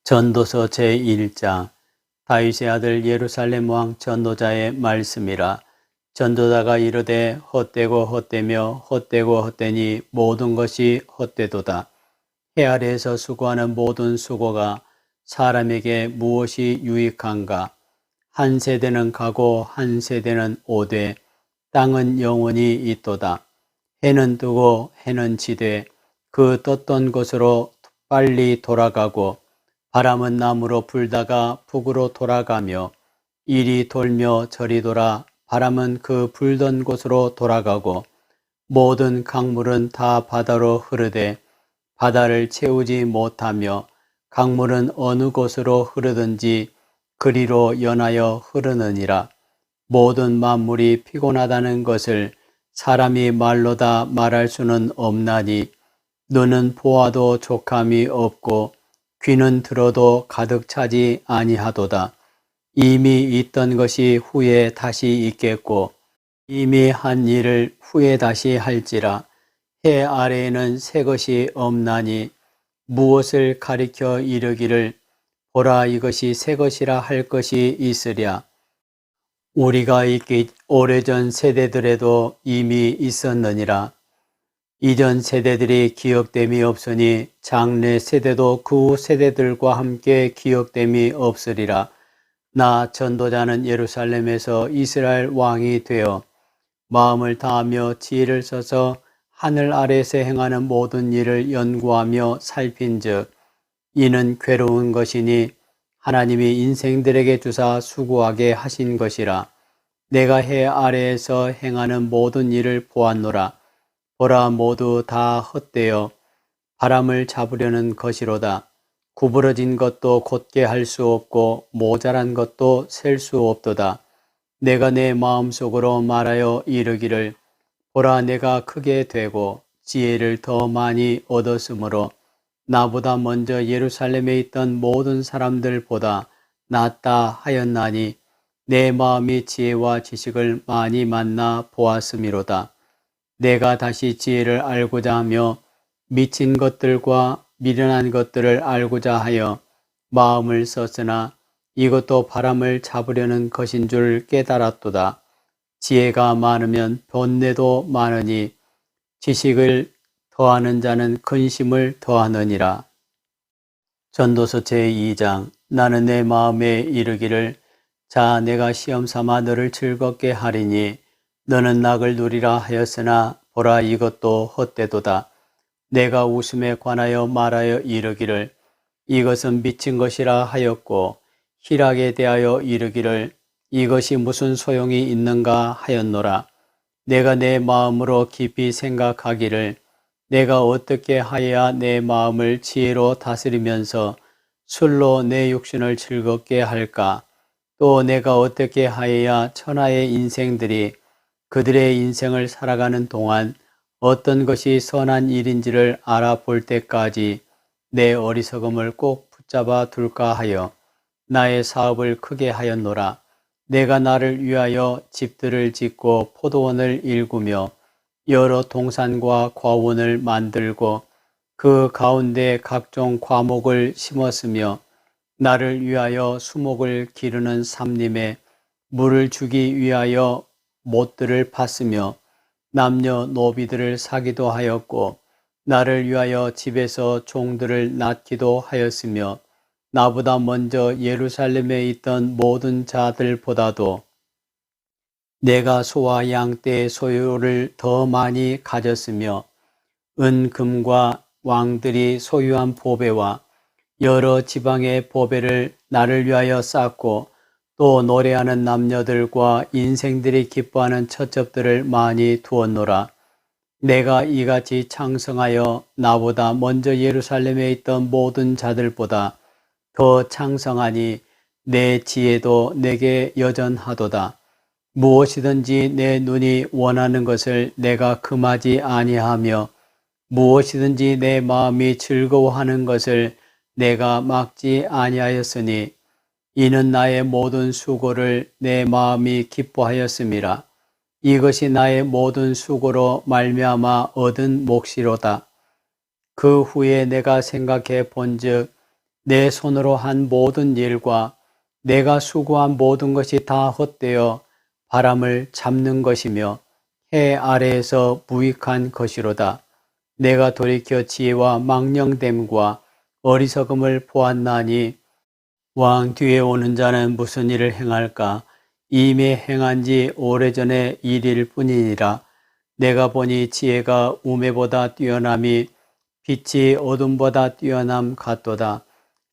전도서 제1장. 다윗의 아들 예루살렘 왕 전도자의 말씀이라. 전도자가 이르되 헛되고 헛되며 헛되고 헛되니 모든 것이 헛되도다. 해 아래에서 수고하는 모든 수고가 사람에게 무엇이 유익한가? 한 세대는 가고 한 세대는 오되 땅은 영원히 있도다. 해는 뜨고 해는 지되 그 떴던 곳으로 빨리 돌아가고 바람은 남으로 불다가 북으로 돌아가며 이리 돌며 저리 돌아 바람은 그 불던 곳으로 돌아가고 모든 강물은 다 바다로 흐르되 바다를 채우지 못하며 강물은 어느 곳으로 흐르든지 그리로 연하여 흐르느니라. 모든 만물이 피곤하다는 것을 사람이 말로 다 말할 수는 없나니 눈은 보아도 족함이 없고 귀는 들어도 가득 차지 아니하도다. 이미 있던 것이 후에 다시 있겠고 이미 한 일을 후에 다시 할지라. 해 아래에는 새 것이 없나니 무엇을 가리켜 이르기를 보라 이것이 새 것이라 할 것이 있으랴. 우리가 있기 오래전 세대들에도 이미 있었느니라. 이전 세대들이 기억됨이 없으니 장래 세대도 그 세대들과 함께 기억됨이 없으리라. 나 전도자는 예루살렘에서 이스라엘 왕이 되어 마음을 다하며 지혜를 써서 하늘 아래에서 행하는 모든 일을 연구하며 살핀즉 이는 괴로운 것이니 하나님이 인생들에게 주사 수고하게 하신 것이라. 내가 해 아래에서 행하는 모든 일을 보았노라. 보라 모두 다 헛되어 바람을 잡으려는 것이로다. 구부러진 것도 곧게 할 수 없고 모자란 것도 셀 수 없도다. 내가 내 마음속으로 말하여 이르기를 보라 내가 크게 되고 지혜를 더 많이 얻었으므로 나보다 먼저 예루살렘에 있던 모든 사람들보다 낫다 하였나니 내 마음이 지혜와 지식을 많이 만나 보았음이로다. 내가 다시 지혜를 알고자 하며 미친 것들과 미련한 것들을 알고자 하여 마음을 썼으나 이것도 바람을 잡으려는 것인 줄 깨달았도다. 지혜가 많으면 번뇌도 많으니 지식을 더하는 자는 근심을 더하느니라. 전도서 제2장. 나는 내 마음에 이르기를 자 내가 시험삼아 너를 즐겁게 하리니 너는 낙을 누리라 하였으나 보라 이것도 헛되도다. 내가 웃음에 관하여 말하여 이르기를 이것은 미친 것이라 하였고 희락에 대하여 이르기를 이것이 무슨 소용이 있는가 하였노라. 내가 내 마음으로 깊이 생각하기를 내가 어떻게 하여야 내 마음을 지혜로 다스리면서 술로 내 육신을 즐겁게 할까? 또 내가 어떻게 하여야 천하의 인생들이 그들의 인생을 살아가는 동안 어떤 것이 선한 일인지를 알아볼 때까지 내 어리석음을 꼭 붙잡아 둘까 하여 나의 사업을 크게 하였노라. 내가 나를 위하여 집들을 짓고 포도원을 일구며 여러 동산과 과원을 만들고 그 가운데 각종 과목을 심었으며 나를 위하여 수목을 기르는 삼림에 물을 주기 위하여 못들을 팠으며 남녀 노비들을 사기도 하였고 나를 위하여 집에서 종들을 낳기도 하였으며 나보다 먼저 예루살렘에 있던 모든 자들보다도 내가 소와 양떼의 소유를 더 많이 가졌으며 은금과 왕들이 소유한 보배와 여러 지방의 보배를 나를 위하여 쌓고 또 노래하는 남녀들과 인생들이 기뻐하는 처첩들을 많이 두었노라. 내가 이같이 창성하여 나보다 먼저 예루살렘에 있던 모든 자들보다 더 창성하니 내 지혜도 내게 여전하도다. 무엇이든지 내 눈이 원하는 것을 내가 금하지 아니하며 무엇이든지 내 마음이 즐거워하는 것을 내가 막지 아니하였으니 이는 나의 모든 수고를 내 마음이 기뻐하였음이라. 이것이 나의 모든 수고로 말미암아 얻은 몫이로다. 그 후에 내가 생각해 본즉 내 손으로 한 모든 일과 내가 수고한 모든 것이 다 헛되어 바람을 잡는 것이며 해 아래에서 무익한 것이로다. 내가 돌이켜 지혜와 망령됨과 어리석음을 보았나니 왕 뒤에 오는 자는 무슨 일을 행할까? 이미 행한 지 오래전의 일일 뿐이니라. 내가 보니 지혜가 우매보다 뛰어남이 빛이 어둠보다 뛰어남 같도다.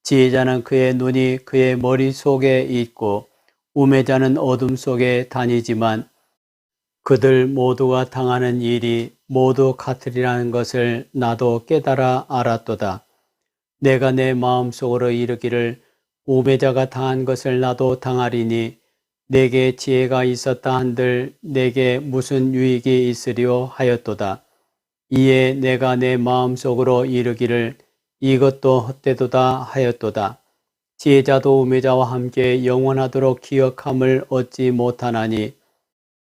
지혜자는 그의 눈이 그의 머릿속에 있고 우매자는 어둠 속에 다니지만 그들 모두가 당하는 일이 모두 같으리라는 것을 나도 깨달아 알았도다. 내가 내 마음속으로 이르기를 우매자가 당한 것을 나도 당하리니 내게 지혜가 있었다 한들 내게 무슨 유익이 있으리요 하였도다. 이에 내가 내 마음속으로 이르기를 이것도 헛되도다 하였도다. 지혜자도 우매자와 함께 영원하도록 기억함을 얻지 못하나니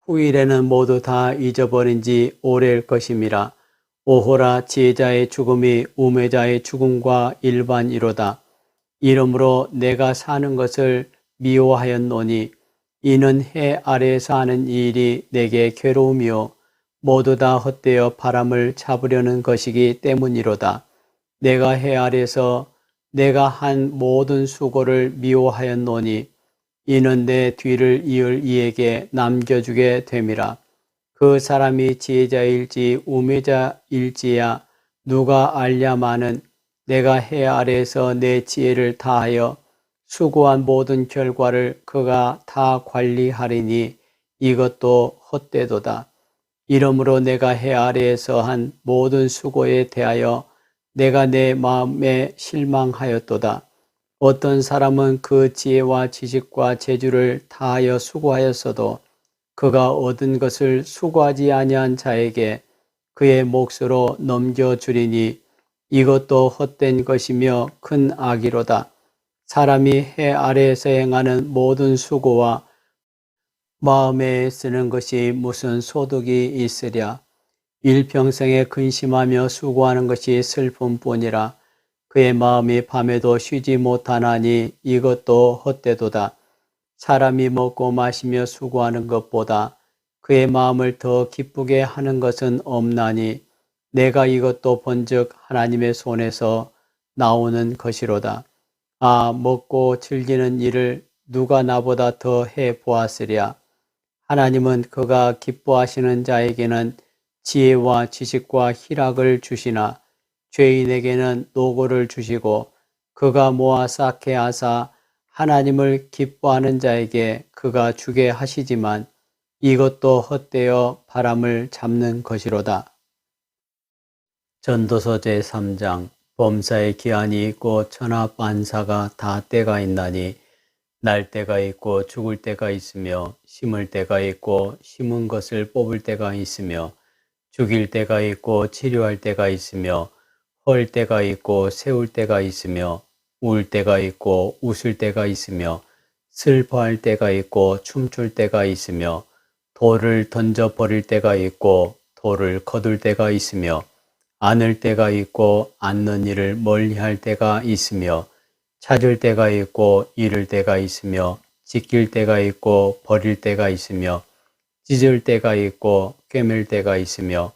후일에는 모두 다 잊어버린 지 오래일 것임이라. 오호라 지혜자의 죽음이 우매자의 죽음과 일반이로다. 이러므로 내가 사는 것을 미워하였노니 이는 해 아래에서 하는 일이 내게 괴로움이요 모두 다 헛되어 바람을 잡으려는 것이기 때문이로다. 내가 해 아래에서 내가 한 모든 수고를 미워하였노니 이는 내 뒤를 이을 이에게 남겨주게 됨이라. 그 사람이 지혜자일지 우매자일지야 누가 알랴마는 내가 해 아래에서 내 지혜를 다하여 수고한 모든 결과를 그가 다 관리하리니 이것도 헛되도다. 이러므로 내가 해 아래에서 한 모든 수고에 대하여 내가 내 마음에 실망하였도다. 어떤 사람은 그 지혜와 지식과 재주를 다하여 수고하였어도 그가 얻은 것을 수고하지 아니한 자에게 그의 몫으로 넘겨주리니 이것도 헛된 것이며 큰 악이로다. 사람이 해 아래에서 행하는 모든 수고와 마음에 쓰는 것이 무슨 소득이 있으랴. 일평생에 근심하며 수고하는 것이 슬픔뿐이라. 그의 마음이 밤에도 쉬지 못하나니 이것도 헛되도다. 사람이 먹고 마시며 수고하는 것보다 그의 마음을 더 기쁘게 하는 것은 없나니 내가 이것도 본즉 하나님의 손에서 나오는 것이로다. 아, 먹고 즐기는 일을 누가 나보다 더 해 보았으랴. 하나님은 그가 기뻐하시는 자에게는 지혜와 지식과 희락을 주시나 죄인에게는 노고를 주시고 그가 모아 쌓게 하사 하나님을 기뻐하는 자에게 그가 주게 하시지만 이것도 헛되어 바람을 잡는 것이로다. 전도서 제3장 범사의 기한이 있고 천하 만사가 다 때가 있나니 날 때가 있고 죽을 때가 있으며 심을 때가 있고 심은 것을 뽑을 때가 있으며 죽일 때가 있고 치료할 때가 있으며 헐 때가 있고 세울 때가 있으며 울 때가 있고 웃을 때가 있으며 슬퍼할 때가 있고 춤출 때가 있으며 돌을 던져 버릴 때가 있고 돌을 거둘 때가 있으며 안을 때가 있고 앉는 일을 멀리할 때가 있으며 찾을 때가 있고 잃을 때가 있으며 지킬 때가 있고 버릴 때가 있으며 찢을 때가 있고 꿰맬 때가 있으며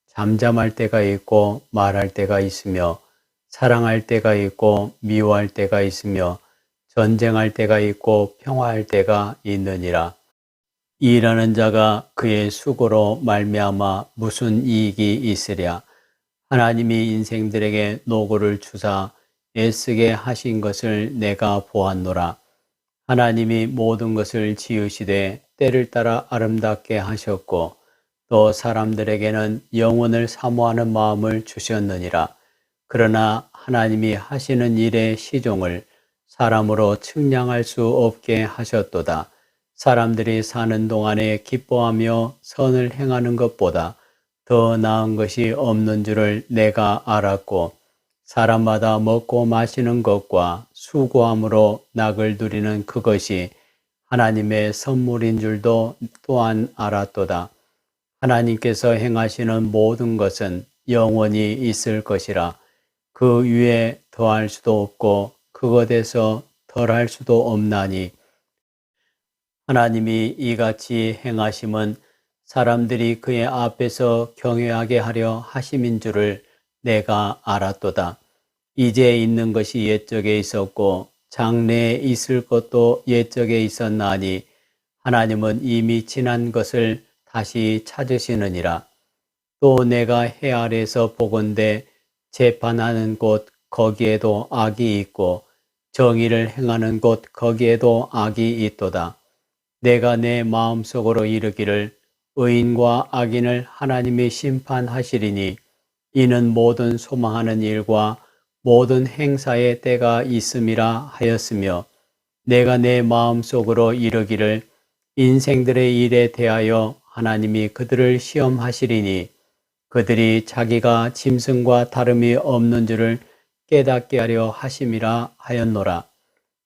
잠잠할 때가 있고 말할 때가 있으며 사랑할 때가 있고 미워할 때가 있으며 전쟁할 때가 있고 평화할 때가 있느니라. 일하는 자가 그의 수고로 말미암아 무슨 이익이 있으랴. 하나님이 인생들에게 노고를 주사 애쓰게 하신 것을 내가 보았노라. 하나님이 모든 것을 지으시되 때를 따라 아름답게 하셨고 또 사람들에게는 영혼을 사모하는 마음을 주셨느니라. 그러나 하나님이 하시는 일의 시종을 사람으로 측량할 수 없게 하셨도다. 사람들이 사는 동안에 기뻐하며 선을 행하는 것보다 더 나은 것이 없는 줄을 내가 알았고 사람마다 먹고 마시는 것과 수고함으로 낙을 누리는 그것이 하나님의 선물인 줄도 또한 알았도다. 하나님께서 행하시는 모든 것은 영원히 있을 것이라. 그 위에 더할 수도 없고 그것에서 덜할 수도 없나니 하나님이 이같이 행하심은 사람들이 그의 앞에서 경외하게 하려 하심인 줄을 내가 알았도다. 이제 있는 것이 옛적에 있었고 장래에 있을 것도 옛적에 있었나니 하나님은 이미 지난 것을 다시 찾으시느니라. 또 내가 해 아래에서 보건대 재판하는 곳 거기에도 악이 있고 정의를 행하는 곳 거기에도 악이 있도다. 내가 내 마음속으로 이르기를 의인과 악인을 하나님이 심판하시리니 이는 모든 소망하는 일과 모든 행사의 때가 있음이라 하였으며 내가 내 마음속으로 이르기를 인생들의 일에 대하여 하나님이 그들을 시험하시리니 그들이 자기가 짐승과 다름이 없는 줄을 깨닫게 하려 하심이라 하였노라.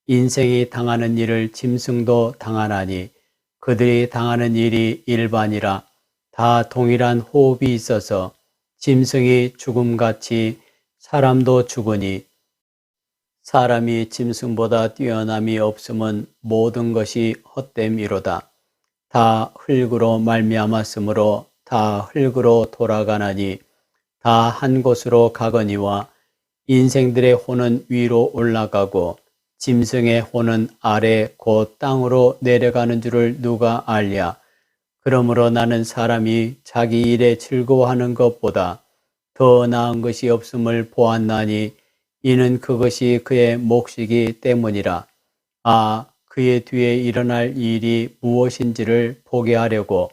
인생이 당하는 일을 짐승도 당하나니 그들이 당하는 일이 일반이라. 다 동일한 호흡이 있어서 짐승이 죽음같이 사람도 죽으니 사람이 짐승보다 뛰어남이 없음은 모든 것이 헛됨이로다. 다 흙으로 말미암았으므로 다 흙으로 돌아가나니 다 한 곳으로 가거니와 인생들의 혼은 위로 올라가고 짐승의 혼은 아래 곧 땅으로 내려가는 줄을 누가 알랴. 그러므로 나는 사람이 자기 일에 즐거워하는 것보다 더 나은 것이 없음을 보았나니 이는 그것이 그의 몫이기 때문이라. 아, 그의 뒤에 일어날 일이 무엇인지를 보게 하려고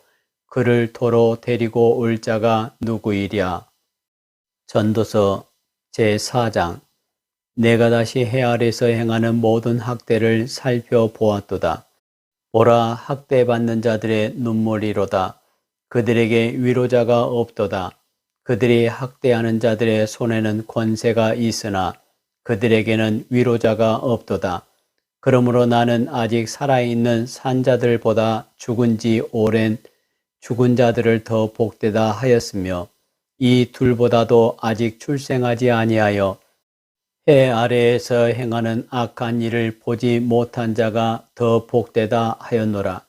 그를 도로 데리고 올 자가 누구이랴. 전도서 제4장. 내가 다시 해 아래에서 행하는 모든 학대를 살펴보았도다. 보라, 학대받는 자들의 눈물이로다. 그들에게 위로자가 없도다. 그들이 학대하는 자들의 손에는 권세가 있으나 그들에게는 위로자가 없도다. 그러므로 나는 아직 살아있는 산자들보다 죽은 지 오랜 죽은 자들을 더 복되다 하였으며 이 둘보다도 아직 출생하지 아니하여 해 아래에서 행하는 악한 일을 보지 못한 자가 더 복되다 하였노라.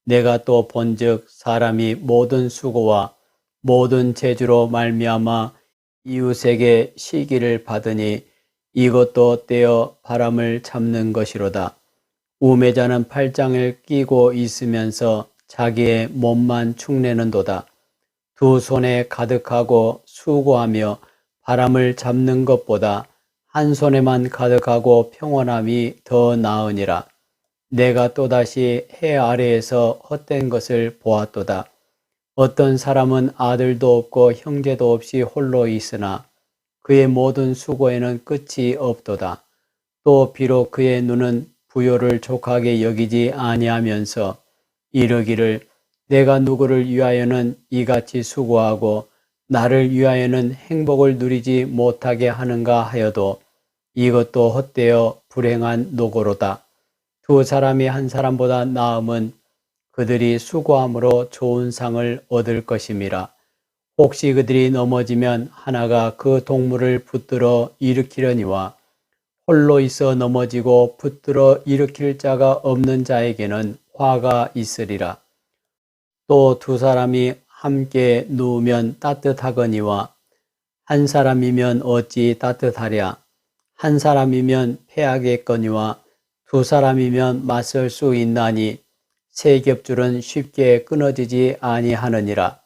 내가 또 본즉 사람이 모든 수고와 모든 재주로 말미암아 이웃에게 시기를 받으니 이것도 떼어 바람을 잡는 것이로다. 우매자는 팔짱을 끼고 있으면서 자기의 몸만 축내는도다. 두 손에 가득하고 수고하며 바람을 잡는 것보다 한 손에만 가득하고 평온함이 더 나으니라. 내가 또다시 해 아래에서 헛된 것을 보았도다. 어떤 사람은 아들도 없고 형제도 없이 홀로 있으나 그의 모든 수고에는 끝이 없도다. 또 비록 그의 눈은 부요를 족하게 여기지 아니하면서 이르기를 내가 누구를 위하여는 이같이 수고하고 나를 위하여는 행복을 누리지 못하게 하는가 하여도 이것도 헛되어 불행한 노고로다. 두 사람이 한 사람보다 나음은 그들이 수고함으로 좋은 상을 얻을 것임이라. 혹시 그들이 넘어지면 하나가 그 동물을 붙들어 일으키려니와 홀로 있어 넘어지고 붙들어 일으킬 자가 없는 자에게는 화가 있으리라. 또 두 사람이 함께 누우면 따뜻하거니와 한 사람이면 어찌 따뜻하랴. 한 사람이면 패하겠거니와 두 사람이면 맞설 수 있나니 세 겹줄은 쉽게 끊어지지 아니하느니라.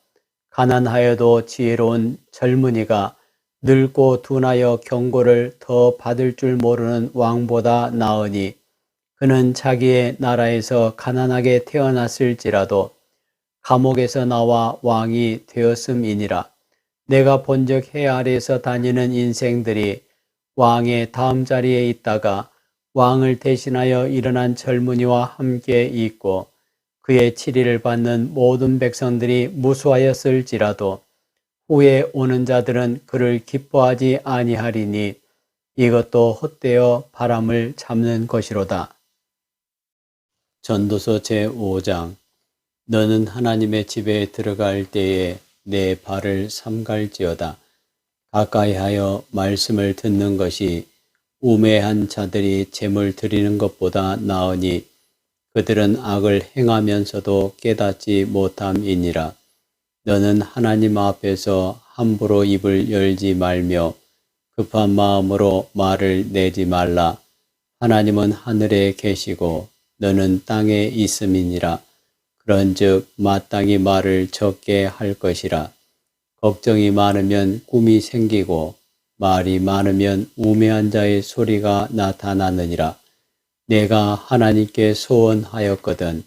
가난하여도 지혜로운 젊은이가 늙고 둔하여 경고를 더 받을 줄 모르는 왕보다 나으니 그는 자기의 나라에서 가난하게 태어났을지라도 감옥에서 나와 왕이 되었음이니라. 내가 본즉 해 아래에서 다니는 인생들이 왕의 다음 자리에 있다가 왕을 대신하여 일어난 젊은이와 함께 있고 그의 치리를 받는 모든 백성들이 무수하였을지라도 후에 오는 자들은 그를 기뻐하지 아니하리니 이것도 헛되어 바람을 잡는 것이로다. 전도서 제5장. 너는 하나님의 집에 들어갈 때에 내 발을 삼갈지어다. 가까이하여 말씀을 듣는 것이 우매한 자들이 재물 드리는 것보다 나으니 그들은 악을 행하면서도 깨닫지 못함이니라. 너는 하나님 앞에서 함부로 입을 열지 말며 급한 마음으로 말을 내지 말라. 하나님은 하늘에 계시고 너는 땅에 있음이니라. 그런즉 마땅히 말을 적게 할 것이라. 걱정이 많으면 꿈이 생기고 말이 많으면 우매한 자의 소리가 나타나느니라. 내가 하나님께 소원하였거든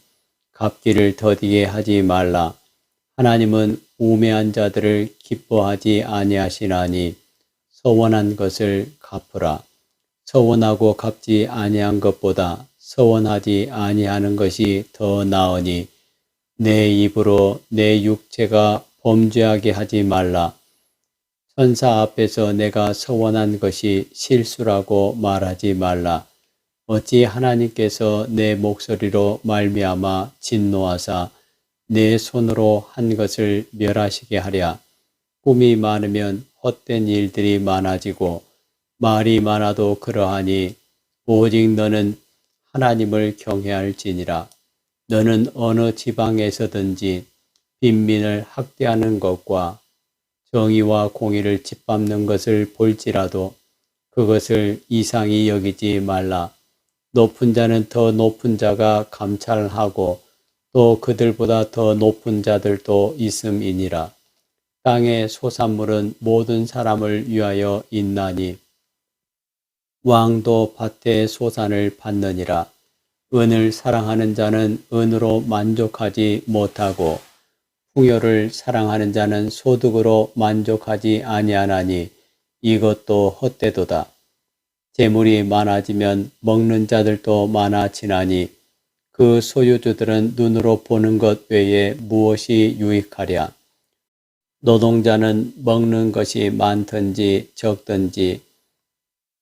갚기를 더디게 하지 말라. 하나님은 우매한 자들을 기뻐하지 아니하시나니 서원한 것을 갚으라. 서원하고 갚지 아니한 것보다 서원하지 아니하는 것이 더 나으니 내 입으로 내 육체가 범죄하게 하지 말라. 천사 앞에서 내가 서원한 것이 실수라고 말하지 말라. 어찌 하나님께서 내 목소리로 말미암아 진노하사 내 손으로 한 것을 멸하시게 하랴. 꿈이 많으면 헛된 일들이 많아지고 말이 많아도 그러하니 오직 너는 하나님을 경외할지니라. 너는 어느 지방에서든지 빈민을 학대하는 것과 정의와 공의를 짓밟는 것을 볼지라도 그것을 이상히 여기지 말라. 높은 자는 더 높은 자가 감찰하고 또 그들보다 더 높은 자들도 있음이니라. 땅의 소산물은 모든 사람을 위하여 있나니 왕도 밭의 소산을 받느니라. 은을 사랑하는 자는 은으로 만족하지 못하고 풍요를 사랑하는 자는 소득으로 만족하지 아니하나니 이것도 헛되도다. 재물이 많아지면 먹는 자들도 많아지나니 그 소유주들은 눈으로 보는 것 외에 무엇이 유익하랴. 노동자는 먹는 것이 많든지 적든지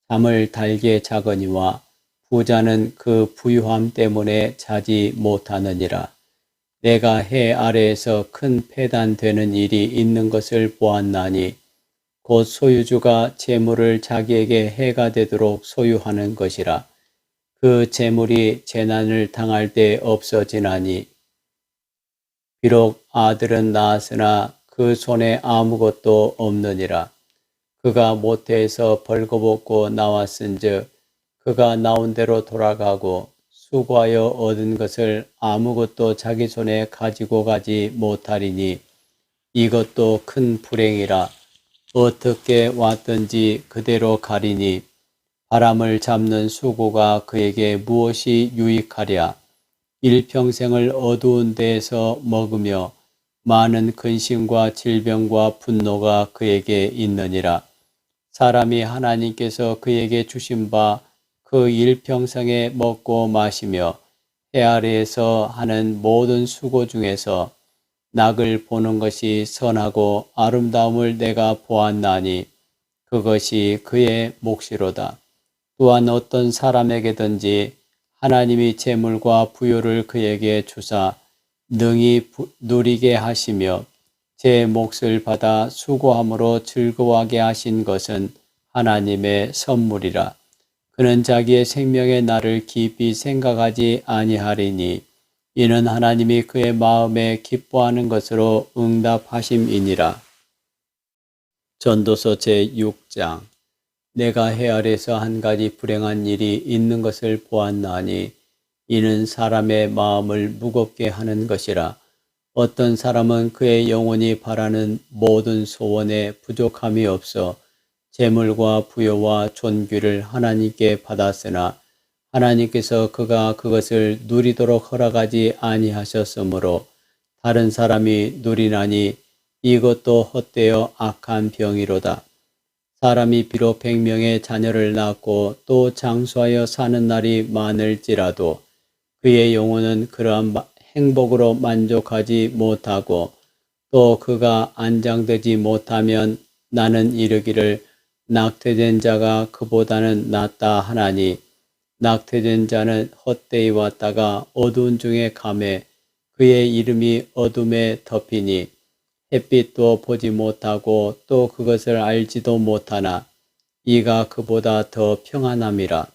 잠을 달게 자거니와 부자는 그 부유함 때문에 자지 못하느니라. 내가 해 아래에서 큰 패단되는 일이 있는 것을 보았나니 곧 소유주가 재물을 자기에게 해가 되도록 소유하는 것이라. 그 재물이 재난을 당할 때 없어지나니 비록 아들은 낳았으나 그 손에 아무것도 없느니라. 그가 모태에서 벌거벗고 나왔은즉 그가 나온 대로 돌아가고 수고하여 얻은 것을 아무것도 자기 손에 가지고 가지 못하리니 이것도 큰 불행이라. 어떻게 왔든지 그대로 가리니 바람을 잡는 수고가 그에게 무엇이 유익하랴. 일평생을 어두운 데에서 먹으며 많은 근심과 질병과 분노가 그에게 있느니라. 사람이 하나님께서 그에게 주신 바 그 일평생에 먹고 마시며 해 아래에서 하는 모든 수고 중에서 낙을 보는 것이 선하고 아름다움을 내가 보았나니 그것이 그의 몫이로다. 또한 어떤 사람에게든지 하나님이 재물과 부요를 그에게 주사 능히 누리게 하시며 제 몫을 받아 수고함으로 즐거워하게 하신 것은 하나님의 선물이라. 그는 자기의 생명의 날을 깊이 생각하지 아니하리니 이는 하나님이 그의 마음에 기뻐하는 것으로 응답하심이니라. 전도서 제6장. 내가 해 아래에서 한 가지 불행한 일이 있는 것을 보았나니 이는 사람의 마음을 무겁게 하는 것이라. 어떤 사람은 그의 영혼이 바라는 모든 소원에 부족함이 없어 재물과 부요와 존귀를 하나님께 받았으나 하나님께서 그가 그것을 누리도록 허락하지 아니하셨으므로 다른 사람이 누리나니 이것도 헛되어 악한 병이로다. 사람이 비록 100명의 자녀를 낳고 또 장수하여 사는 날이 많을지라도 그의 영혼은 그러한 행복으로 만족하지 못하고 또 그가 안장되지 못하면 나는 이르기를 낙태된 자가 그보다는 낫다 하나니 낙태된 자는 헛되이 왔다가 어두운 중에 감에 그의 이름이 어둠에 덮이니 햇빛도 보지 못하고 또 그것을 알지도 못하나 이가 그보다 더 평안함이라.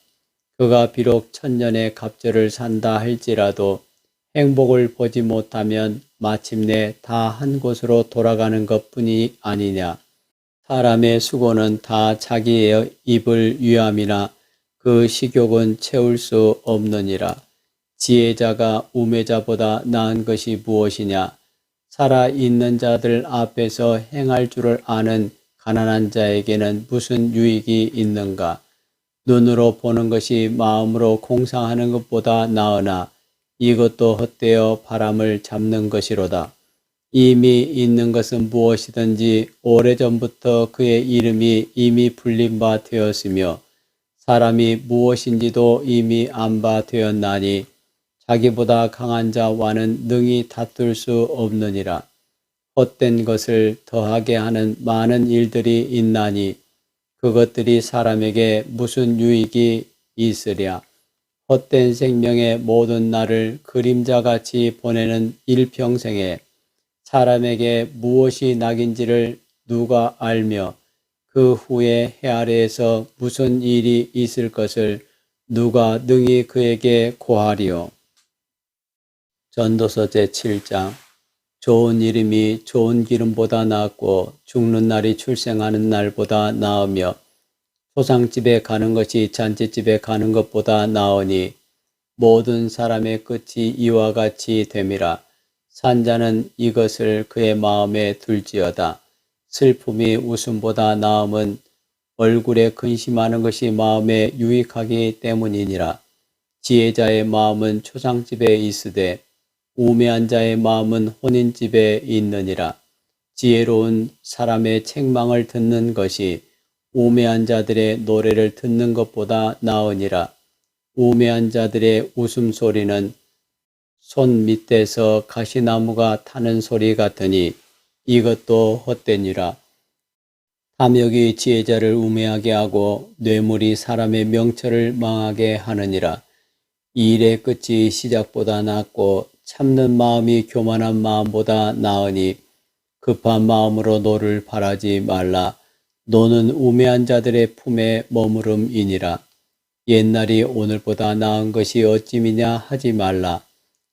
그가 비록 천년의 갑절을 산다 할지라도 행복을 보지 못하면 마침내 다 한 곳으로 돌아가는 것뿐이 아니냐. 사람의 수고는 다 자기의 입을 위함이나 그 식욕은 채울 수 없느니라. 지혜자가 우매자보다 나은 것이 무엇이냐. 살아있는 자들 앞에서 행할 줄을 아는 가난한 자에게는 무슨 유익이 있는가. 눈으로 보는 것이 마음으로 공상하는 것보다 나으나 이것도 헛되어 바람을 잡는 것이로다. 이미 있는 것은 무엇이든지 오래전부터 그의 이름이 이미 불린 바 되었으며 사람이 무엇인지도 이미 안 바 되었나니 자기보다 강한 자와는 능히 다툴 수 없느니라. 헛된 것을 더하게 하는 많은 일들이 있나니 그것들이 사람에게 무슨 유익이 있으랴. 헛된 생명의 모든 날을 그림자같이 보내는 일평생에 사람에게 무엇이 낙인지를 누가 알며 그 후에 해 아래에서 무슨 일이 있을 것을 누가 능히 그에게 고하리요. 전도서 제7장. 좋은 이름이 좋은 기름보다 낫고 죽는 날이 출생하는 날보다 나으며 소상집에 가는 것이 잔치집에 가는 것보다 나으니 모든 사람의 끝이 이와 같이 됨이라. 산자는 이것을 그의 마음에 둘지어다. 슬픔이 웃음보다 나음은 얼굴에 근심하는 것이 마음에 유익하기 때문이니라. 지혜자의 마음은 초상집에 있으되 우매한 자의 마음은 혼인집에 있느니라. 지혜로운 사람의 책망을 듣는 것이 우매한 자들의 노래를 듣는 것보다 나으니라. 우매한 자들의 웃음소리는 손 밑에서 가시나무가 타는 소리 같으니 이것도 헛되니라. 탐욕이 지혜자를 우매하게 하고 뇌물이 사람의 명철을 망하게 하느니라. 일의 끝이 시작보다 낫고 참는 마음이 교만한 마음보다 나으니 급한 마음으로 노를 바라지 말라. 노는 우매한 자들의 품에 머무름이니라. 옛날이 오늘보다 나은 것이 어찌미냐 하지 말라.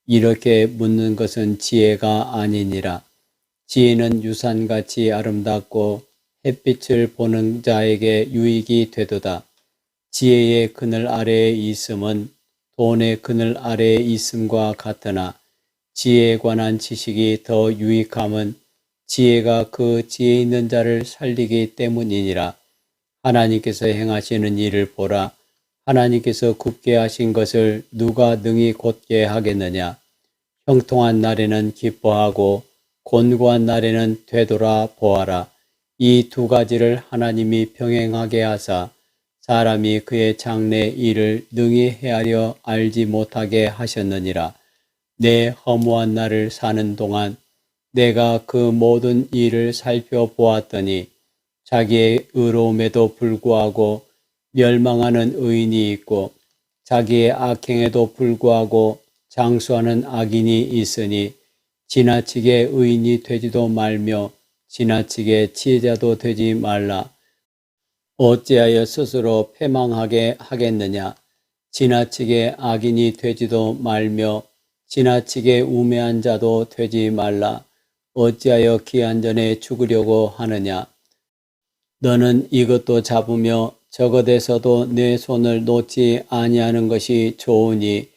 이렇게 묻는 것은 지혜가 아니니라. 지혜는 유산같이 아름답고 햇빛을 보는 자에게 유익이 되도다. 지혜의 그늘 아래에 있음은 돈의 그늘 아래에 있음과 같으나 지혜에 관한 지식이 더 유익함은 지혜가 그 지혜 있는 자를 살리기 때문이니라. 하나님께서 행하시는 일을 보라. 하나님께서 굽게 하신 것을 누가 능히 곧게 하겠느냐. 형통한 날에는 기뻐하고 곤고한 날에는 되돌아 보아라. 이 두 가지를 하나님이 병행하게 하사 사람이 그의 장래 일을 능히 헤아려 알지 못하게 하셨느니라. 내 허무한 날을 사는 동안 내가 그 모든 일을 살펴보았더니 자기의 의로움에도 불구하고 멸망하는 의인이 있고 자기의 악행에도 불구하고 장수하는 악인이 있으니 지나치게 의인이 되지도 말며 지나치게 지혜자도 되지 말라. 어찌하여 스스로 패망하게 하겠느냐. 지나치게 악인이 되지도 말며 지나치게 우매한 자도 되지 말라. 어찌하여 기한 전에 죽으려고 하느냐. 너는 이것도 잡으며 저것에서도 내 손을 놓지 아니하는 것이 좋으니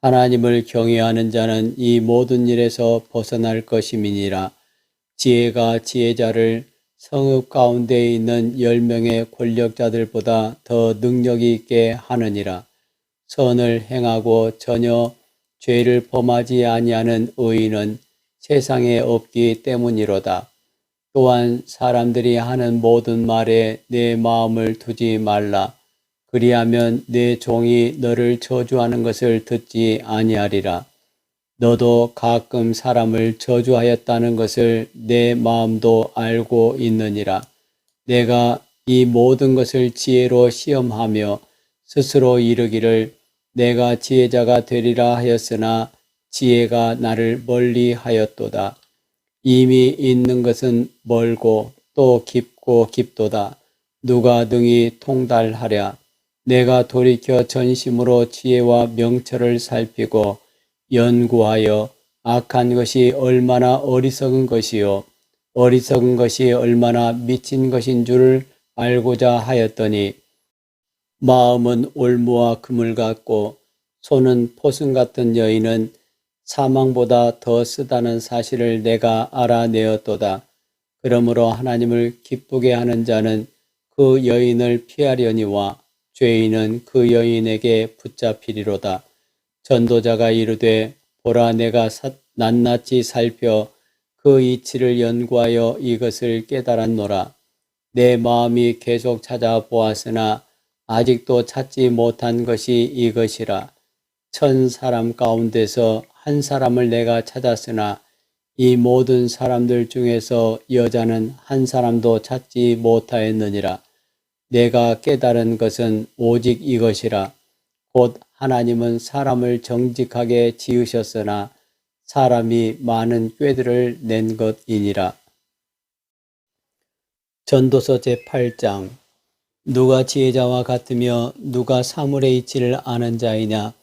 하나님을 경외하는 자는 이 모든 일에서 벗어날 것임이니라. 지혜가 지혜자를 성읍 가운데 있는 10명의 권력자들보다 더 능력이 있게 하느니라. 선을 행하고 전혀 죄를 범하지 아니하는 의인은 세상에 없기 때문이로다. 또한 사람들이 하는 모든 말에 내 마음을 두지 말라. 그리하면 내 종이 너를 저주하는 것을 듣지 아니하리라. 너도 가끔 사람을 저주하였다는 것을 내 마음도 알고 있느니라. 내가 이 모든 것을 지혜로 시험하며 스스로 이르기를 내가 지혜자가 되리라 하였으나 지혜가 나를 멀리 하였도다. 이미 있는 것은 멀고 또 깊고 깊도다. 누가 능히 통달하랴. 내가 돌이켜 전심으로 지혜와 명철을 살피고 연구하여 악한 것이 얼마나 어리석은 것이요 어리석은 것이 얼마나 미친 것인 줄을 알고자 하였더니 마음은 올무와 그물 같고 손은 포승 같은 여인은 사망보다 더 쓰다는 사실을 내가 알아내었도다. 그러므로 하나님을 기쁘게 하는 자는 그 여인을 피하려니와 죄인은 그 여인에게 붙잡히리로다. 전도자가 이르되 보라 내가 낱낱이 살펴 그 이치를 연구하여 이것을 깨달았노라. 내 마음이 계속 찾아보았으나 아직도 찾지 못한 것이 이것이라. 1000사람 가운데서 한 사람을 내가 찾았으나 이 모든 사람들 중에서 여자는 한 사람도 찾지 못하였느니라. 내가 깨달은 것은 오직 이것이라. 곧 하나님은 사람을 정직하게 지으셨으나 사람이 많은 꾀들을 낸 것이니라. 전도서 제8장. 누가 지혜자와 같으며 누가 사물의 이치를 아는 자이냐.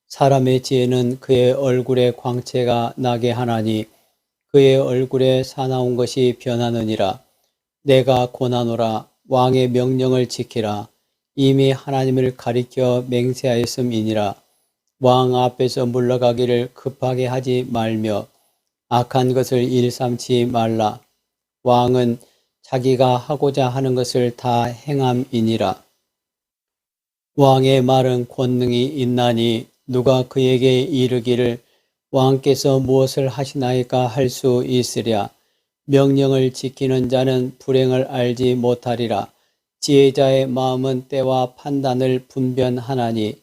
사람의 지혜는 그의 얼굴에 광채가 나게 하나니 그의 얼굴에 사나운 것이 변하느니라. 내가 고나노라. 왕의 명령을 지키라. 이미 하나님을 가리켜 맹세하였음이니라. 왕 앞에서 물러가기를 급하게 하지 말며 악한 것을 일삼지 말라. 왕은 자기가 하고자 하는 것을 다 행함이니라. 왕의 말은 권능이 있나니 누가 그에게 이르기를 왕께서 무엇을 하시나이까 할 수 있으랴. 명령을 지키는 자는 불행을 알지 못하리라. 지혜자의 마음은 때와 판단을 분별하나니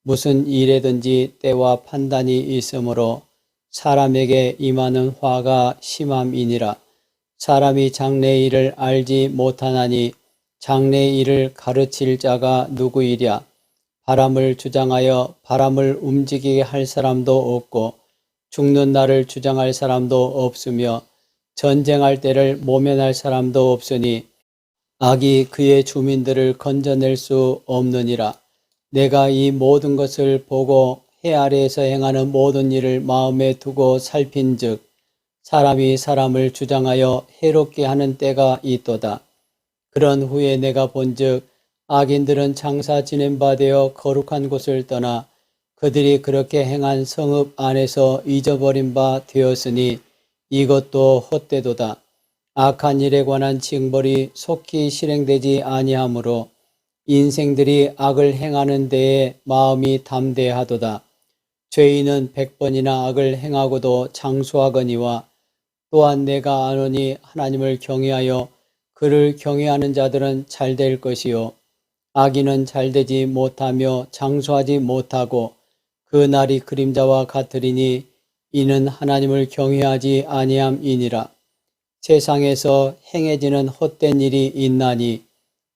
무슨 일에든지 때와 판단이 있으므로 사람에게 임하는 화가 심함이니라. 사람이 장래의 일을 알지 못하나니 장래의 일을 가르칠 자가 누구이랴. 바람을 주장하여 바람을 움직이게 할 사람도 없고 죽는 날을 주장할 사람도 없으며 전쟁할 때를 모면할 사람도 없으니 악이 그의 주민들을 건져낼 수 없느니라. 내가 이 모든 것을 보고 해 아래에서 행하는 모든 일을 마음에 두고 살핀즉 사람이 사람을 주장하여 해롭게 하는 때가 있도다. 그런 후에 내가 본즉 악인들은 장사 지낸 바 되어 거룩한 곳을 떠나 그들이 그렇게 행한 성읍 안에서 잊어버린 바 되었으니 이것도 헛되도다. 악한 일에 관한 징벌이 속히 실행되지 아니하므로 인생들이 악을 행하는 데에 마음이 담대하도다. 죄인은 100번이나 악을 행하고도 장수하거니와 또한 내가 아노니 하나님을 경외하여 그를 경외하는 자들은 잘될 것이요 악인은 잘되지 못하며 장수하지 못하고 그 날이 그림자와 같으리니 이는 하나님을 경외하지 아니함이니라. 세상에서 행해지는 헛된 일이 있나니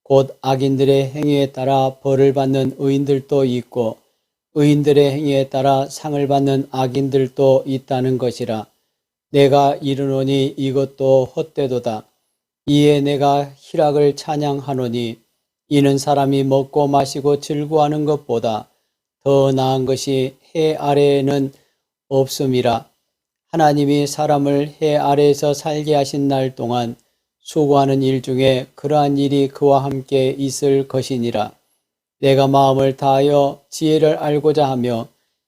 곧 악인들의 행위에 따라 벌을 받는 의인들도 있고 의인들의 행위에 따라 상을 받는 악인들도 있다는 것이라. 내가 이르노니 이것도 헛되도다. 이에 내가 희락을 찬양하노니 이는 사람이 먹고 마시고 즐거워하는 것보다 더 나은 것이 해 아래에는 없음이라. 하나님이 사람을 해 아래에서 살게 하신 날 동안 수고하는 일 중에 그러한 일이 그와 함께 있을 것이니라. 내가 마음을 다하여 지혜를 알고자 하며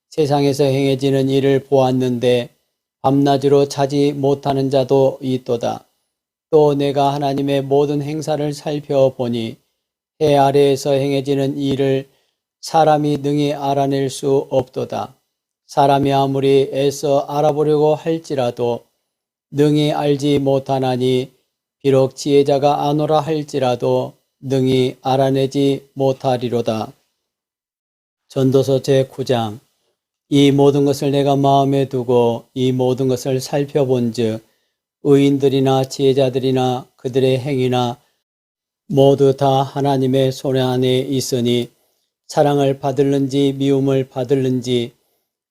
세상에서 행해지는 일을 보았는데 밤낮으로 자지 못하는 자도 있도다. 또 내가 하나님의 모든 행사를 살펴보니 해 아래에서 행해지는 일을 사람이 능히 알아낼 수 없도다. 사람이 아무리 애써 알아보려고 할지라도 능히 알지 못하나니 비록 지혜자가 아노라 할지라도 능히 알아내지 못하리로다. 전도서 제9장. 이 모든 것을 내가 마음에 두고 이 모든 것을 살펴본즉 의인들이나 지혜자들이나 그들의 행위나 모두 다 하나님의 손 안에 있으니 사랑을 받을는지 미움을 받을는지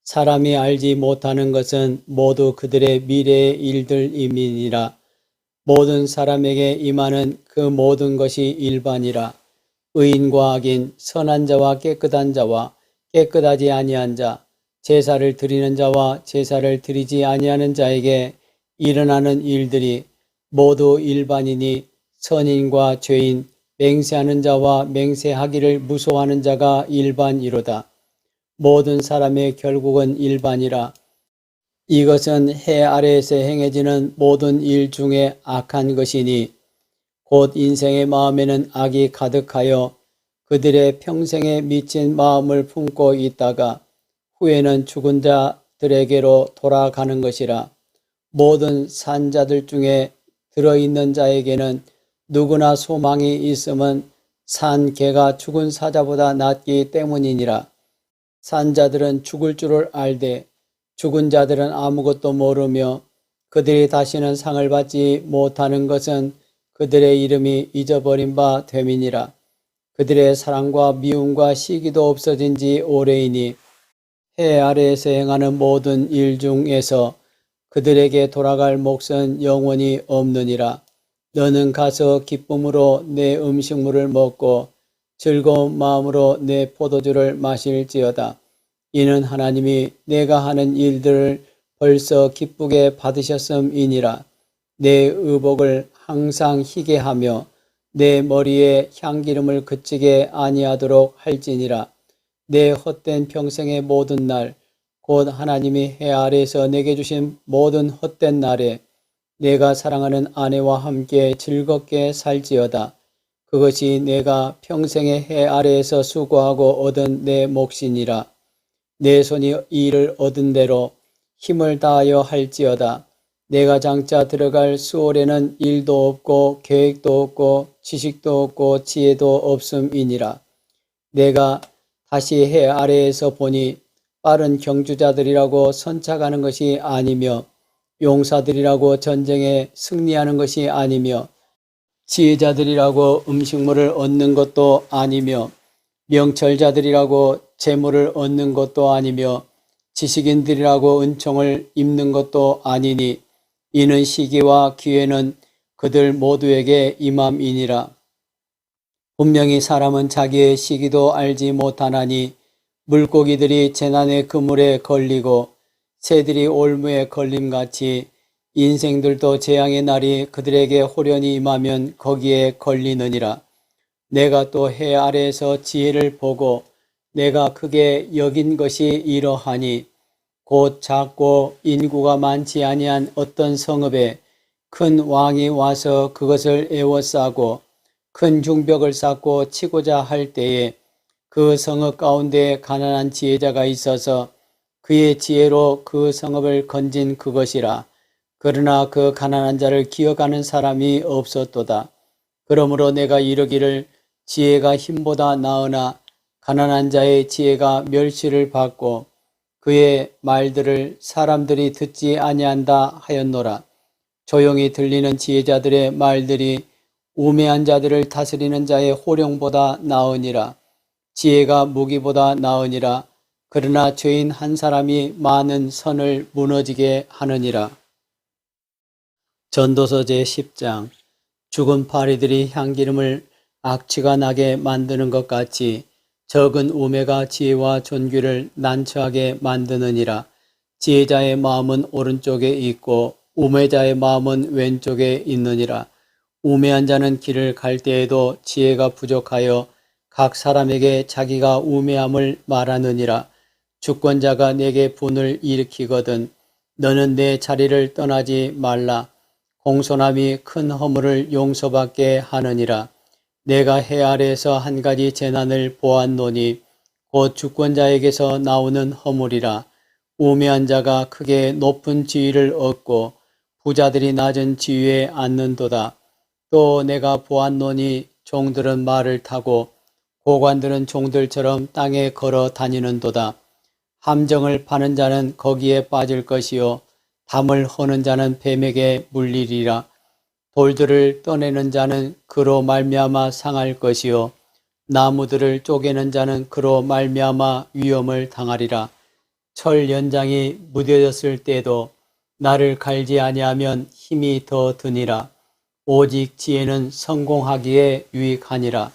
사람이 알지 못하는 것은 모두 그들의 미래의 일들임이니라. 모든 사람에게 임하는 그 모든 것이 일반이라. 의인과 악인, 선한 자와 깨끗한 자와 깨끗하지 아니한 자, 제사를 드리는 자와 제사를 드리지 아니하는 자에게 일어나는 일들이 모두 일반이니 선인과 죄인, 맹세하는 자와 맹세하기를 무소하는 자가 일반이로다. 모든 사람의 결국은 일반이라. 이것은 해 아래에서 행해지는 모든 일 중에 악한 것이니 곧 인생의 마음에는 악이 가득하여 그들의 평생에 미친 마음을 품고 있다가 후에는 죽은 자들에게로 돌아가는 것이라. 모든 산자들 중에 들어있는 자에게는 누구나 소망이 있음은 산 개가 죽은 사자보다 낫기 때문이니라. 산자들은 죽을 줄을 알되 죽은 자들은 아무것도 모르며 그들이 다시는 상을 받지 못하는 것은 그들의 이름이 잊어버린 바 됨이니라. 그들의 사랑과 미움과 시기도 없어진 지 오래이니 해 아래에서 행하는 모든 일 중에서 그들에게 돌아갈 몫은 영원히 없느니라. 너는 가서 기쁨으로 내 음식물을 먹고 즐거운 마음으로 내 포도주를 마실지어다. 이는 하나님이 내가 하는 일들을 벌써 기쁘게 받으셨음이니라. 내 의복을 항상 희게 하며 내 머리에 향기름을 그치게 아니하도록 할지니라. 내 헛된 평생의 모든 날, 곧 하나님이 해 아래에서 내게 주신 모든 헛된 날에 내가 사랑하는 아내와 함께 즐겁게 살지어다. 그것이 내가 평생의 해 아래에서 수고하고 얻은 내 몫이니라. 내 손이 이를 얻은 대로 힘을 다하여 할지어다. 내가 장차 들어갈 수월에는 일도 없고 계획도 없고 지식도 없고 지혜도 없음이니라. 내가 다시 해 아래에서 보니 빠른 경주자들이라고 선착하는 것이 아니며 용사들이라고 전쟁에 승리하는 것이 아니며 지혜자들이라고 음식물을 얻는 것도 아니며 명철자들이라고 재물을 얻는 것도 아니며 지식인들이라고 은총을 입는 것도 아니니 이는 시기와 기회는 그들 모두에게 임함이니라. 분명히 사람은 자기의 시기도 알지 못하나니 물고기들이 재난의 그물에 걸리고 새들이 올무에 걸림같이 인생들도 재앙의 날이 그들에게 호련히 임하면 거기에 걸리느니라. 내가 또 해 아래에서 지혜를 보고 내가 크게 여긴 것이 이러하니 곧 작고 인구가 많지 아니한 어떤 성읍에 큰 왕이 와서 그것을 에워싸고 큰 중벽을 쌓고 치고자 할 때에 그 성읍 가운데 가난한 지혜자가 있어서 그의 지혜로 그 성읍을 건진 그것이라. 그러나 그 가난한 자를 기억하는 사람이 없었도다. 그러므로 내가 이르기를 지혜가 힘보다 나으나 가난한 자의 지혜가 멸시를 받고 그의 말들을 사람들이 듣지 아니한다 하였노라. 조용히 들리는 지혜자들의 말들이 우매한 자들을 다스리는 자의 호령보다 나으니라. 지혜가 무기보다 나으니라. 그러나 죄인 한 사람이 많은 선을 무너지게 하느니라. 전도서 제10장. 죽은 파리들이 향기름을 악취가 나게 만드는 것 같이 적은 우매가 지혜와 존귀를 난처하게 만드느니라. 지혜자의 마음은 오른쪽에 있고 우매자의 마음은 왼쪽에 있느니라. 우매한 자는 길을 갈 때에도 지혜가 부족하여 각 사람에게 자기가 우매함을 말하느니라. 주권자가 내게 분을 일으키거든 너는 내 자리를 떠나지 말라. 공손함이 큰 허물을 용서받게 하느니라. 내가 해 아래에서 한 가지 재난을 보았노니 곧 주권자에게서 나오는 허물이라. 우매한 자가 크게 높은 지위를 얻고 부자들이 낮은 지위에 앉는도다. 또 내가 보았노니 종들은 말을 타고 고관들은 종들처럼 땅에 걸어 다니는도다. 함정을 파는 자는 거기에 빠질 것이요 담을 허는 자는 뱀에게 물리리라. 돌들을 떠내는 자는 그로 말미암아 상할 것이요 나무들을 쪼개는 자는 그로 말미암아 위험을 당하리라. 철 연장이 무뎌졌을 때도 나를 갈지 아니하면 힘이 더 드니라. 오직 지혜는 성공하기에 유익하니라.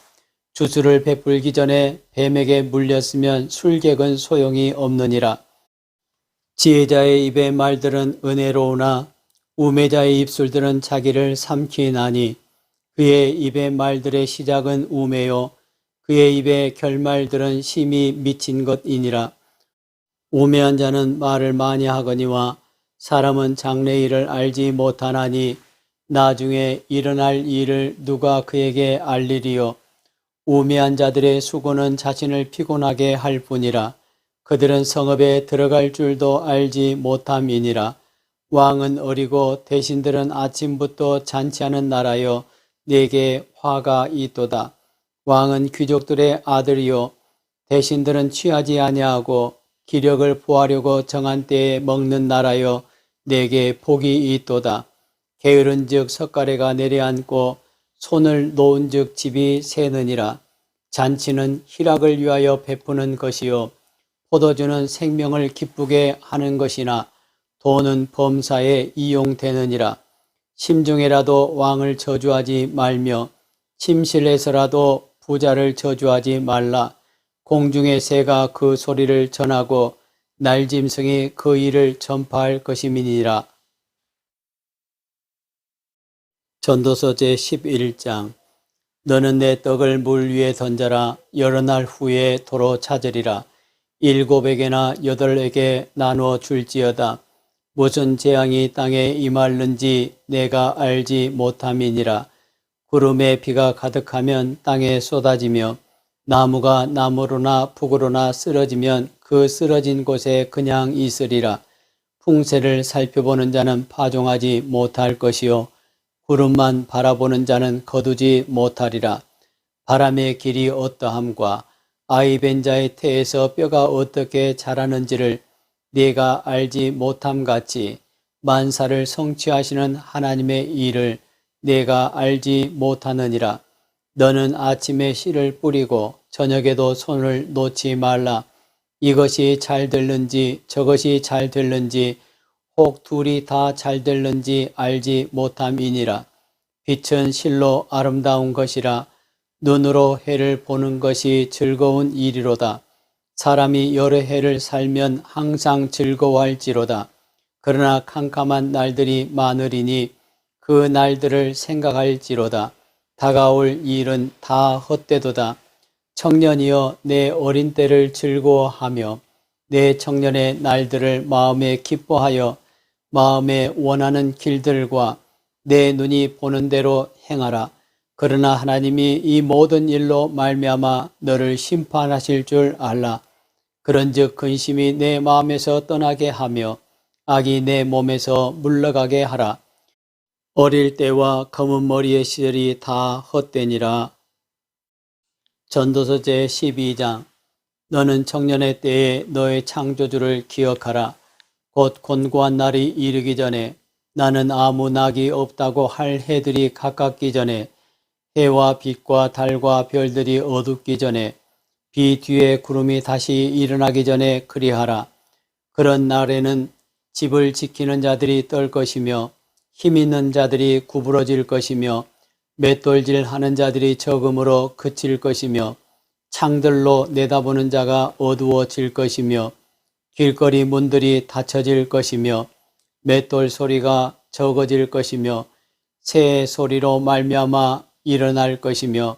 주술을 베풀기 전에 뱀에게 물렸으면 술객은 소용이 없느니라. 지혜자의 입의 말들은 은혜로우나 우매자의 입술들은 자기를 삼키나니 그의 입의 말들의 시작은 우매요 그의 입의 결말들은 심히 미친 것이니라. 우매한 자는 말을 많이 하거니와 사람은 장래일을 알지 못하나니 나중에 일어날 일을 누가 그에게 알리리요. 우매한 자들의 수고는 자신을 피곤하게 할 뿐이라. 그들은 성읍에 들어갈 줄도 알지 못함이니라. 왕은 어리고 대신들은 아침부터 잔치하는 나라여 내게 화가 있도다. 왕은 귀족들의 아들이요 대신들은 취하지 아니하고 기력을 보하려고 정한 때에 먹는 나라여 내게 복이 있도다. 게으른즉 석가래가 내려앉고 손을 놓은즉 집이 새느니라. 잔치는 희락을 위하여 베푸는 것이요 포도주는 생명을 기쁘게 하는 것이나 돈은 범사에 이용되느니라. 심중에라도 왕을 저주하지 말며 침실에서라도 부자를 저주하지 말라. 공중의 새가 그 소리를 전하고 날짐승이 그 일을 전파할 것임이니라. 전도서 제11장. 너는 내 떡을 물 위에 던져라. 여러 날 후에 도로 찾으리라. 7에게나 8에게 나누어 줄지어다. 무슨 재앙이 땅에 임할는지 내가 알지 못함이니라. 구름에 비가 가득하면 땅에 쏟아지며 나무가 나무로나 북으로나 쓰러지면 그 쓰러진 곳에 그냥 있으리라. 풍세를 살펴보는 자는 파종하지 못할 것이요 구름만 바라보는 자는 거두지 못하리라. 바람의 길이 어떠함과 아이 벤 자의 태에서 뼈가 어떻게 자라는지를 네가 알지 못함같이 만사를 성취하시는 하나님의 일을 내가 알지 못하느니라. 너는 아침에 씨를 뿌리고 저녁에도 손을 놓지 말라. 이것이 잘 될는지 저것이 잘 될는지 혹 둘이 다 잘 될는지 알지 못함이니라. 빛은 실로 아름다운 것이라. 눈으로 해를 보는 것이 즐거운 일이로다. 사람이 여러 해를 살면 항상 즐거워할지로다. 그러나 캄캄한 날들이 많으리니 그 날들을 생각할지로다. 다가올 일은 다 헛되도다. 청년이여 내 어린 때를 즐거워하며 내 청년의 날들을 마음에 기뻐하여 마음에 원하는 길들과 내 눈이 보는 대로 행하라. 그러나 하나님이 이 모든 일로 말미암아 너를 심판하실 줄 알라. 그런즉 근심이 내 마음에서 떠나게 하며 악이 내 몸에서 물러가게 하라. 어릴 때와 검은 머리의 시절이 다 헛되니라. 전도서 제12장. 너는 청년의 때에 너의 창조주를 기억하라. 곧 곤고한 날이 이르기 전에 나는 아무 낙이 없다고 할 해들이 가깝기 전에 해와 빛과 달과 별들이 어둡기 전에 비 뒤에 구름이 다시 일어나기 전에 그리하라. 그런 날에는 집을 지키는 자들이 떨 것이며 힘 있는 자들이 구부러질 것이며 맷돌질 하는 자들이 적음으로 그칠 것이며 창들로 내다보는 자가 어두워질 것이며 길거리 문들이 닫혀질 것이며 맷돌 소리가 적어질 것이며 새 소리로 말미암아 일어날 것이며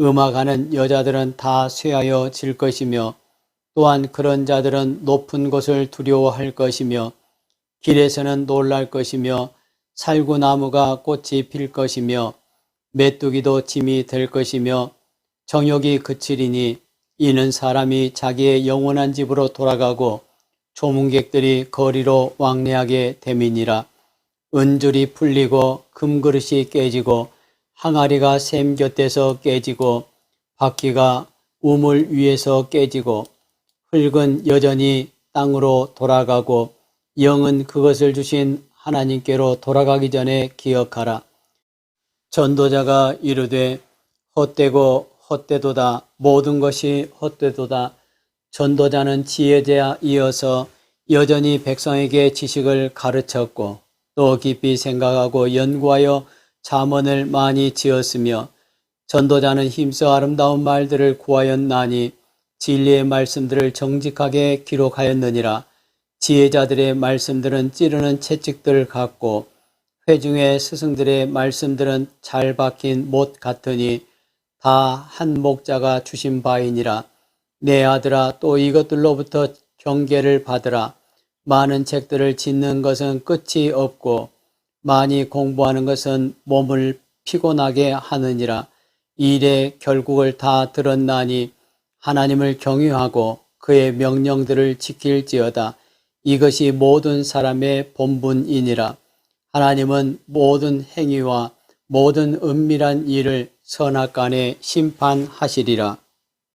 음악하는 여자들은 다 쇠하여 질 것이며 또한 그런 자들은 높은 곳을 두려워할 것이며 길에서는 놀랄 것이며 살구나무가 꽃이 필 것이며 메뚜기도 짐이 될 것이며 정욕이 그치리니 이는 사람이 자기의 영원한 집으로 돌아가고 조문객들이 거리로 왕래하게 됨이니라. 은줄이 풀리고 금그릇이 깨지고 항아리가 샘 곁에서 깨지고 바퀴가 우물 위에서 깨지고 흙은 여전히 땅으로 돌아가고 영은 그것을 주신 하나님께로 돌아가기 전에 기억하라. 전도자가 이르되 헛되고 헛되도다. 모든 것이 헛되도다. 전도자는 지혜자이어서 여전히 백성에게 지식을 가르쳤고 또 깊이 생각하고 연구하여 잠언을 많이 지었으며 전도자는 힘써 아름다운 말들을 구하였나니 진리의 말씀들을 정직하게 기록하였느니라. 지혜자들의 말씀들은 찌르는 채찍들 같고 회중의 스승들의 말씀들은 잘 박힌 못 같으니 다 한 목자가 주신 바이니라. 내 아들아, 또 이것들로부터 경계를 받으라. 많은 책들을 짓는 것은 끝이 없고 많이 공부하는 것은 몸을 피곤하게 하느니라. 이 일의 결국을 다 들었나니 하나님을 경유하고 그의 명령들을 지킬지어다. 이것이 모든 사람의 본분이니라. 하나님은 모든 행위와 모든 은밀한 일을 선악간에 심판하시리라.